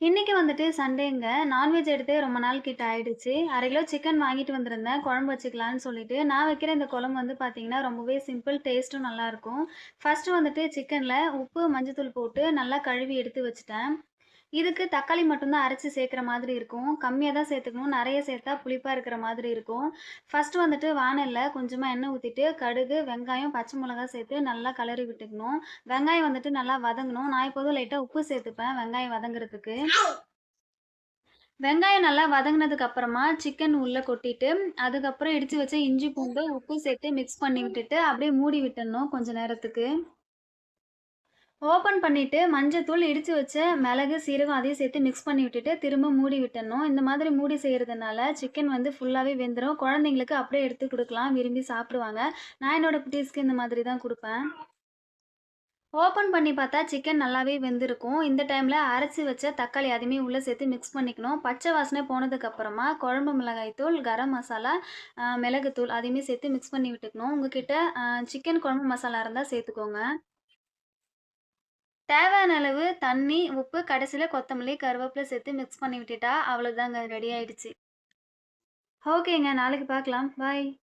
இன்னைக்கு வந்துட்டு சண்டேங்க. நான்வெஜ் எடுத்தே ரொம்ப நாள் கிட்ட ஆயிடுச்சு. 1/2 கிலோ சிக்கன் வாங்கிட்டு வந்திருந்தேன். குழம்பு வச்சுக்கலான்னு சொல்லிட்டு. நான் வைக்கிற இந்த குழம்பு வந்து பார்த்தீங்கன்னா, ரொம்பவே சிம்பிள். டேஸ்ட்டும் நல்லாருக்கும். ஃபர்ஸ்ட்டு வந்துட்டு சிக்கன்ல உப்பு, மஞ்சத்தூள் போட்டு நல்லா கழுவி எடுத்து வச்சுட்டேன். இதுக்கு தக்காளி மட்டும் தான் அரைச்சு சேர்க்கிற மாதிரி இருக்கும். கம்மியா தான் சேர்த்துக்கணும். நெறைய சேர்த்தா புளிப்பா இருக்கிற மாதிரி இருக்கும். ஃபர்ஸ்ட்டு வந்துட்டு வாணல்ல கொஞ்சமா எண்ணெய் ஊத்திட்டு, கடுகு, வெங்காயம், பச்சை மிளகாய் சேர்த்து நல்லா கிளறி விட்டுக்கணும். வெங்காயம் வந்துட்டு நல்லா வதங்கணும். நான் எப்போதும் லைட்டா உப்பு சேர்த்துப்பேன், வெங்காயம் வதங்குறதுக்கு. வெங்காயம் நல்லா வதங்குனதுக்கு அப்புறமா சிக்கன் உள்ள கொட்டிட்டு, அதுக்கப்புறம் இடிச்சு வச்ச இஞ்சி, பூண்டு, உப்பு சேர்த்து மிக்ஸ் பண்ணி விட்டுட்டு, அப்படியே மூடி விட்டுறணும் கொஞ்ச நேரத்துக்கு. ஓப்பன் பண்ணிட்டு மஞ்சத்தூள், இடிச்சு வச்ச மிளகு, சீரகம் அதையும் சேர்த்து மிக்ஸ் பண்ணி விட்டுட்டு, திரும்ப மூடி விட்டுறணும். இந்த மாதிரி மூடி செய்றதுனால சிக்கன் வந்து ஃபுல்லாவே வெந்துரும். குழந்தைங்களுக்கு அப்படியே எடுத்து குடுக்கலாம். விரும்பி சாப்பிடுவாங்க. நான் என்னோட குட்டீஸ்க்கு இந்த மாதிரி தான் குடுப்பேன். ஓப்பன் பண்ணி பார்த்தா சிக்கன் நல்லாவே வெந்திருக்கும். இந்த டைம்ல அரைச்சு வச்ச தக்காளி அதையுமே உள்ள சேர்த்து மிக்ஸ் பண்ணிக்கணும். பச்சை வாசனை போனதுக்கு அப்புறமா குழம்பு மிளகாய் தூள், கரம் மசாலா, மிளகுத்தூள் அதையுமே சேர்த்து மிக்ஸ் பண்ணி விட்டுக்கணும். உங்ககிட்ட சிக்கன் குழம்பு மசாலா இருந்தா சேர்த்துக்கோங்க. தேவையான அளவு தண்ணி, உப்பு, கடைசியில கொத்தமல்லி, கருவேப்பில சேர்த்து மிக்ஸ் பண்ணி விட்டுட்டா, அவ்வளோதாங்க ரெடி ஆயிடுச்சு. ஓகேங்க. நாளைக்கு பார்க்கலாம். பாய்.